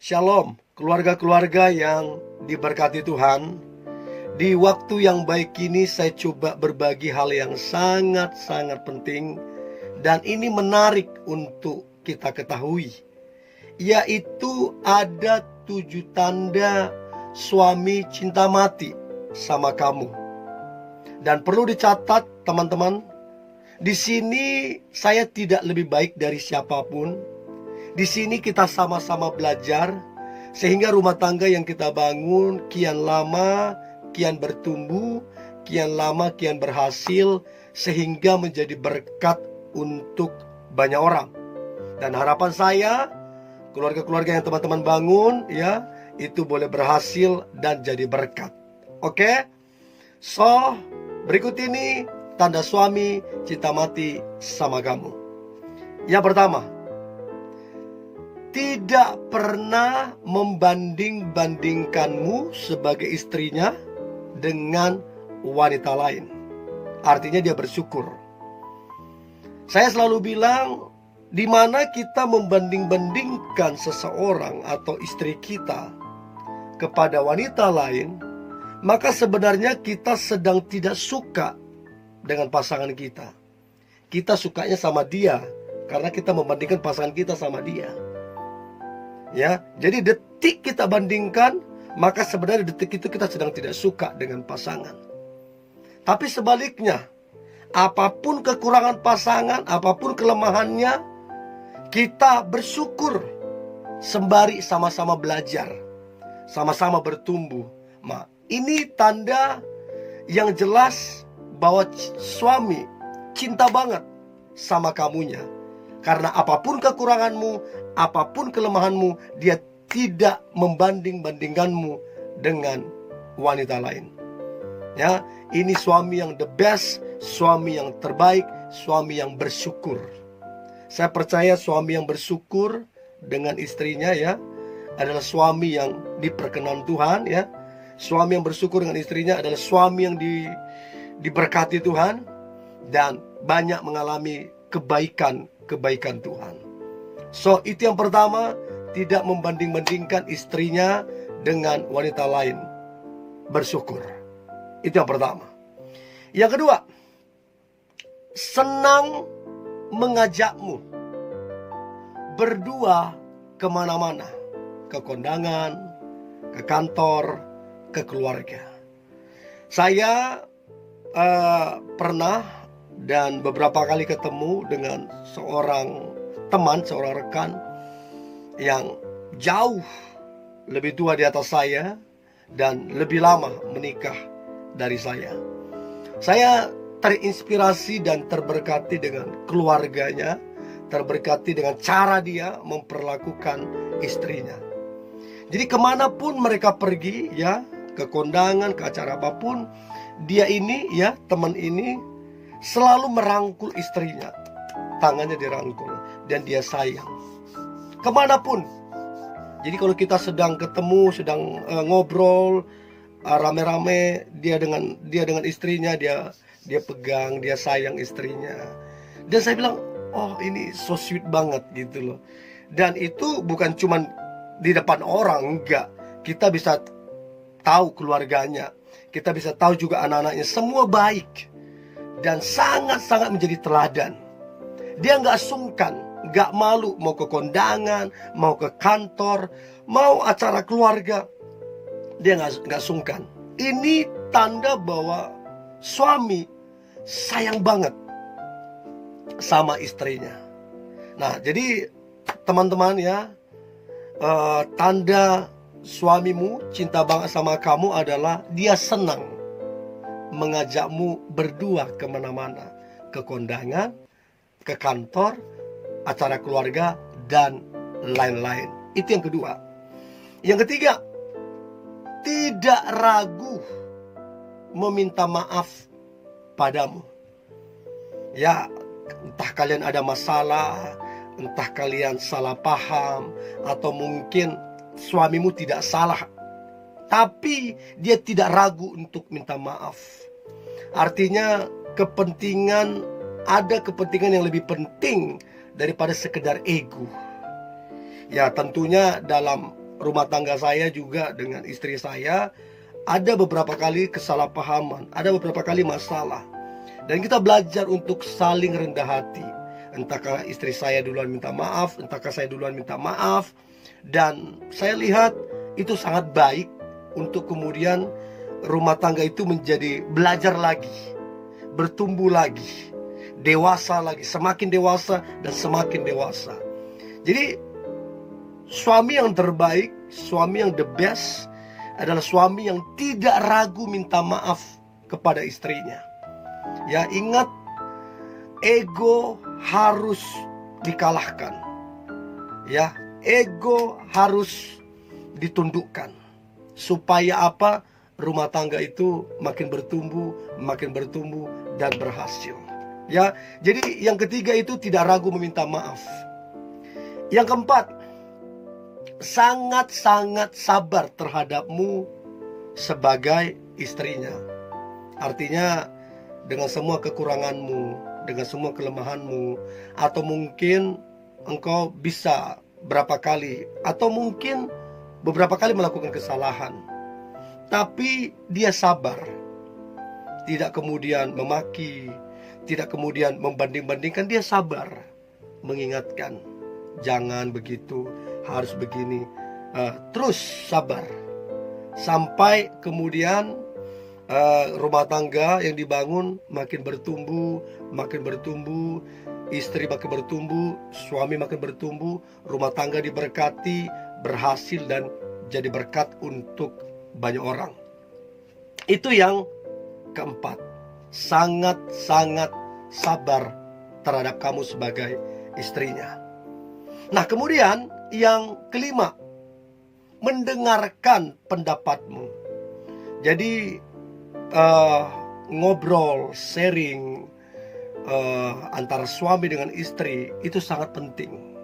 Shalom, keluarga-keluarga yang diberkati Tuhan. Di waktu yang baik ini saya coba berbagi hal yang sangat-sangat penting dan ini menarik untuk kita ketahui, yaitu ada 7 tanda suami cinta mati sama kamu. Dan perlu dicatat teman-teman, di sini saya tidak lebih baik dari siapapun. Di sini kita sama-sama belajar sehingga rumah tangga yang kita bangun kian lama kian bertumbuh, kian lama kian berhasil sehingga menjadi berkat untuk banyak orang. Dan harapan saya keluarga-keluarga yang teman-teman bangun ya, itu boleh berhasil dan jadi berkat. Oke? So, berikut ini tanda suami cinta mati sama kamu. Yang pertama, tidak pernah membanding-bandingkanmu sebagai istrinya dengan wanita lain. Artinya dia bersyukur. Saya selalu bilang, di mana kita membanding-bandingkan seseorang atau istri kita kepada wanita lain, maka sebenarnya kita sedang tidak suka dengan pasangan kita. Kita sukanya sama dia karena kita membandingkan pasangan kita sama dia. Ya, jadi detik kita bandingkan, maka sebenarnya detik itu kita sedang tidak suka dengan pasangan. Tapi sebaliknya, apapun kekurangan pasangan, apapun kelemahannya, kita bersyukur sembari sama-sama belajar, sama-sama bertumbuh. Ini tanda yang jelas bahwa suami cinta banget sama kamunya. Karena apapun kekuranganmu, apapun kelemahanmu, dia tidak membanding-bandingkanmu dengan wanita lain. Ya, ini suami yang the best, suami yang terbaik, suami yang bersyukur. Saya percaya suami yang bersyukur dengan istrinya ya adalah suami yang diperkenan Tuhan ya. Suami yang bersyukur dengan istrinya adalah suami yang diberkati Tuhan dan banyak mengalami kebaikan Tuhan. So, itu yang pertama, tidak membanding-bandingkan istrinya dengan wanita lain. Bersyukur. Itu yang pertama. Yang kedua, senang mengajakmu berdua kemana-mana. Ke kondangan, ke kantor, ke keluarga. Saya pernah dan beberapa kali ketemu dengan seorang teman, seorang rekan yang jauh lebih tua di atas saya dan lebih lama menikah dari saya. Saya terinspirasi dan terberkati dengan keluarganya, terberkati dengan cara dia memperlakukan istrinya. Jadi kemanapun mereka pergi ya, ke kondangan, ke acara apapun, dia ini ya, teman ini selalu merangkul istrinya. Tangannya dirangkul dan dia sayang kemanapun. Jadi kalau kita sedang ketemu, sedang ngobrol rame-rame, dia dengan istrinya, dia pegang, dia sayang istrinya. Dan saya bilang, oh ini so sweet banget gitu loh. Dan itu bukan cuman di depan orang, enggak. Kita bisa tahu keluarganya, kita bisa tahu juga anak-anaknya, semua baik dan sangat-sangat menjadi teladan. Dia nggak sungkan, nggak malu mau ke kondangan, mau ke kantor, mau acara keluarga, dia nggak sungkan. Ini tanda bahwa suami sayang banget sama istrinya. Nah, jadi teman-teman ya, tanda suamimu cinta banget sama kamu adalah dia senang mengajakmu berdua kemana-mana, ke kondangan, ke kantor, acara keluarga, dan lain-lain. Itu yang kedua. Yang ketiga, tidak ragu meminta maaf padamu. Ya, entah kalian ada masalah, entah kalian salah paham, atau mungkin suamimu tidak salah, tapi dia tidak ragu untuk minta maaf. Artinya ada kepentingan yang lebih penting daripada sekedar ego. Ya tentunya dalam rumah tangga saya juga dengan istri saya ada beberapa kali kesalahpahaman, ada beberapa kali masalah. Dan kita belajar untuk saling rendah hati. Entahkah istri saya duluan minta maaf, entahkah saya duluan minta maaf. Dan saya lihat itu sangat baik untuk kemudian rumah tangga itu menjadi belajar lagi, bertumbuh lagi, dewasa lagi, semakin dewasa dan semakin dewasa. Jadi suami yang terbaik, suami yang the best adalah suami yang tidak ragu minta maaf kepada istrinya. Ya, ingat, ego harus dikalahkan. Ya, ego harus ditundukkan. Supaya apa? Rumah tangga itu makin bertumbuh dan berhasil. Ya, jadi yang ketiga itu tidak ragu meminta maaf. Yang keempat, sangat-sangat sabar terhadapmu sebagai istrinya. Artinya dengan semua kekuranganmu, dengan semua kelemahanmu, atau mungkin engkau bisa berapa kali, atau mungkin beberapa kali melakukan kesalahan, tapi dia sabar, tidak kemudian memaki, tidak kemudian membanding-bandingkan. Dia sabar mengingatkan, jangan begitu, harus begini. Terus sabar sampai kemudian rumah tangga yang dibangun makin bertumbuh, istri makin bertumbuh, suami makin bertumbuh, rumah tangga diberkati, berhasil dan jadi berkat untuk banyak orang. Itu yang keempat, sangat-sangat sabar terhadap kamu sebagai istrinya. Nah, kemudian yang kelima, mendengarkan pendapatmu. Jadi ngobrol, sharing antara suami dengan istri itu sangat penting.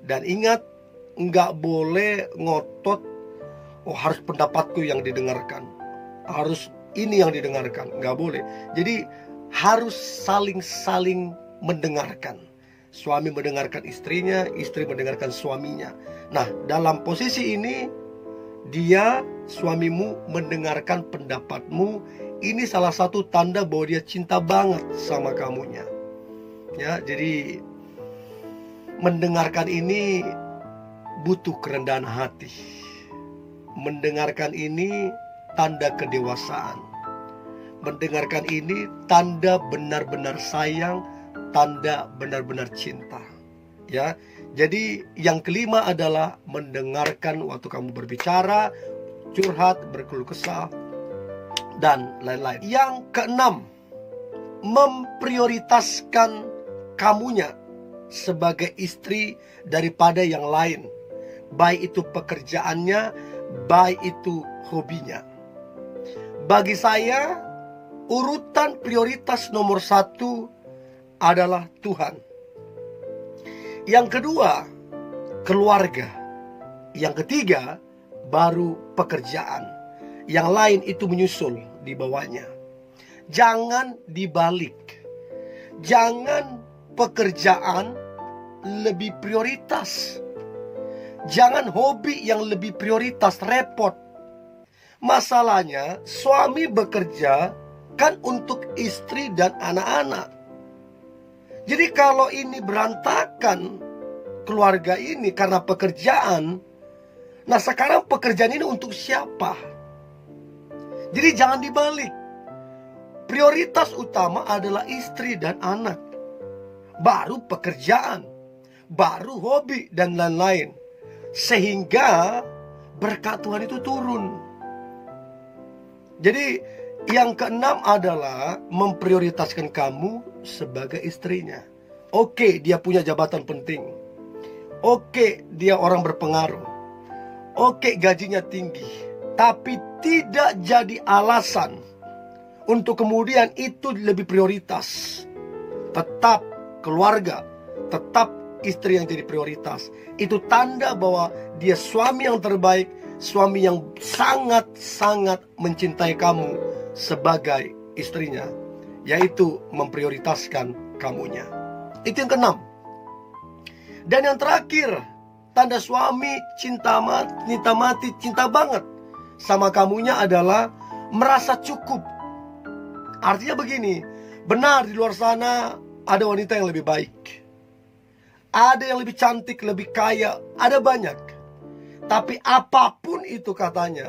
Dan ingat, nggak boleh ngotot, oh harus pendapatku yang didengarkan, harus ini yang didengarkan. Nggak boleh. Jadi harus saling mendengarkan. Suami mendengarkan istrinya, istri mendengarkan suaminya. Nah, dalam posisi ini, suamimu mendengarkan pendapatmu. Ini salah satu tanda bahwa dia cinta banget sama kamunya. Ya, jadi mendengarkan ini butuh kerendahan hati. Mendengarkan ini tanda kedewasaan. Mendengarkan ini tanda benar-benar sayang, tanda benar-benar cinta. Ya, jadi yang kelima adalah mendengarkan waktu kamu berbicara, curhat, berkeluh kesah, dan lain-lain. Yang keenam, memprioritaskan kamunya sebagai istri daripada yang lain. Baik itu pekerjaannya, baik itu hobinya. Bagi saya, urutan prioritas nomor 1 adalah Tuhan. Yang kedua, keluarga. Yang ketiga, baru pekerjaan. Yang lain itu menyusul di bawahnya. Jangan dibalik. Jangan pekerjaan lebih prioritas. Jangan hobi yang lebih prioritas, repot. Masalahnya, suami bekerja kan untuk istri dan anak-anak. Jadi kalau ini berantakan keluarga ini karena pekerjaan, nah sekarang pekerjaan ini untuk siapa? Jadi jangan dibalik. Prioritas utama adalah istri dan anak, baru pekerjaan, baru hobi dan lain-lain. Sehingga berkat Tuhan itu turun. Jadi yang keenam adalah memprioritaskan kamu sebagai istrinya. Oke, dia punya jabatan penting. Oke, dia orang berpengaruh. Oke, gajinya tinggi. Tapi tidak jadi alasan untuk kemudian itu lebih prioritas. Tetap keluarga, tetap istri yang jadi prioritas. Itu tanda bahwa dia suami yang terbaik, suami yang sangat-sangat mencintai kamu sebagai istrinya, yaitu memprioritaskan kamunya. Itu yang keenam. Dan yang terakhir, tanda suami cinta mati, cinta banget sama kamunya adalah merasa cukup. Artinya begini, benar di luar sana ada wanita yang lebih baik, ada yang lebih cantik, lebih kaya, ada banyak. Tapi apapun itu katanya,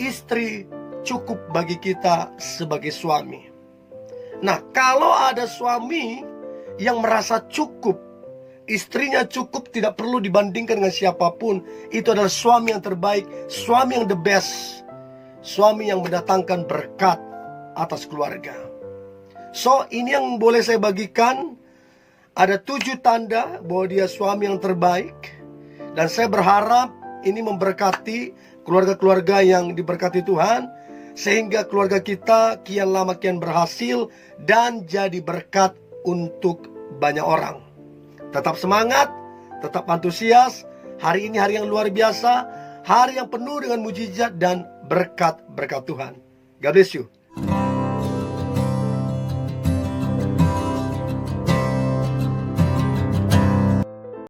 istri cukup bagi kita sebagai suami. Nah, kalau ada suami yang merasa cukup, istrinya cukup, tidak perlu dibandingkan dengan siapapun, itu adalah suami yang terbaik, suami yang the best, suami yang mendatangkan berkat atas keluarga. So, ini yang boleh saya bagikan. Ada 7 tanda bahwa dia suami yang terbaik. Dan saya berharap ini memberkati keluarga-keluarga yang diberkati Tuhan, sehingga keluarga kita kian lama kian berhasil dan jadi berkat untuk banyak orang. Tetap semangat, tetap antusias. Hari ini hari yang luar biasa, hari yang penuh dengan mujizat dan berkat-berkat Tuhan. God bless you.